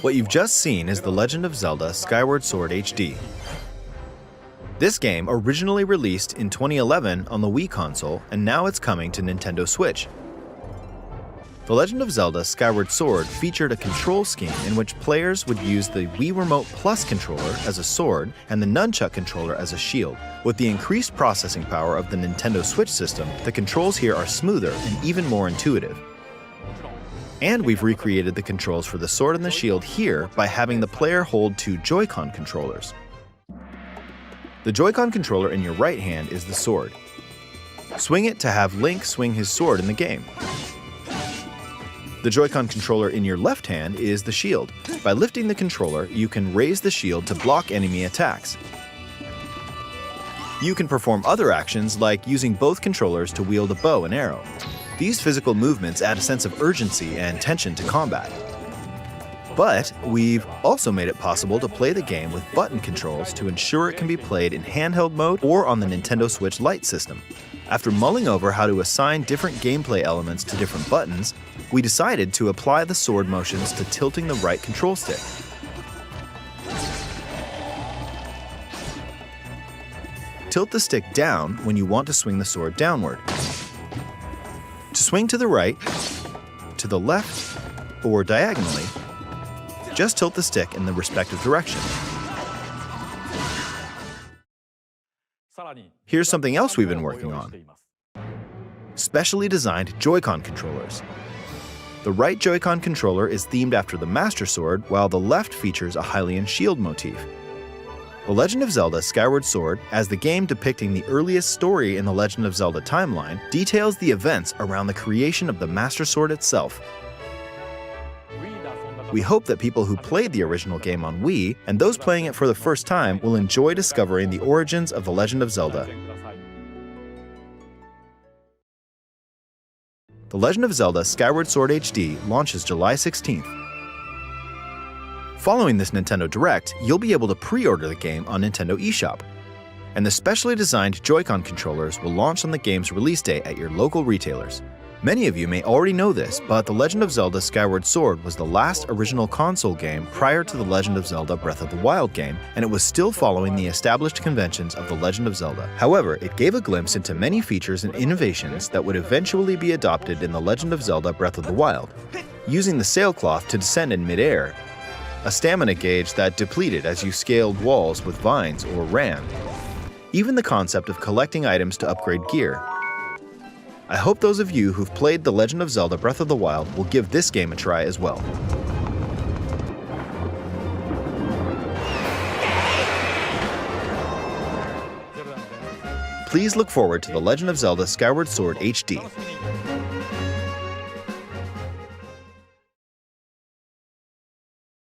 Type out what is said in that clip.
What you've just seen is The Legend of Zelda Skyward Sword HD. This game originally released in 2011 on the Wii console, and now it's coming to Nintendo Switch. The Legend of Zelda Skyward Sword featured a control scheme in which players would use the Wii Remote Plus controller as a sword and the Nunchuck controller as a shield. With the increased processing power of the Nintendo Switch system, the controls here are smoother and even more intuitive. And we've recreated the controls for the sword and the shield here by having the player hold two Joy-Con controllers. The Joy-Con controller in your right hand is the sword. Swing it to have Link swing his sword in the game. The Joy-Con controller in your left hand is the shield. By lifting the controller, you can raise the shield to block enemy attacks. You can perform other actions like using both controllers to wield a bow and arrow. These physical movements add a sense of urgency and tension to combat. But we've also made it possible to play the game with button controls to ensure it can be played in handheld mode or on the Nintendo Switch Lite system. After mulling over how to assign different gameplay elements to different buttons, we decided to apply the sword motions to tilting the right control stick. Tilt the stick down when you want to swing the sword downward. To swing to the right, to the left, or diagonally, just tilt the stick in the respective direction. Here's something else we've been working on. Specially designed Joy-Con controllers. The right Joy-Con controller is themed after the Master Sword, while the left features a Hylian shield motif. The Legend of Zelda Skyward Sword, as the game depicting the earliest story in the Legend of Zelda timeline, details the events around the creation of the Master Sword itself. We hope that people who played the original game on Wii, and those playing it for the first time, will enjoy discovering the origins of The Legend of Zelda. The Legend of Zelda Skyward Sword HD launches July 16th. Following this Nintendo Direct, you'll be able to pre-order the game on Nintendo eShop. And the specially designed Joy-Con controllers will launch on the game's release day at your local retailers. Many of you may already know this, but The Legend of Zelda Skyward Sword was the last original console game prior to The Legend of Zelda Breath of the Wild game, and it was still following the established conventions of The Legend of Zelda. However, it gave a glimpse into many features and innovations that would eventually be adopted in The Legend of Zelda Breath of the Wild. Using the sailcloth to descend in midair, a stamina gauge that depleted as you scaled walls with vines or ran, even the concept of collecting items to upgrade gear. I hope those of you who've played The Legend of Zelda Breath of the Wild will give this game a try as well. Please look forward to The Legend of Zelda Skyward Sword HD.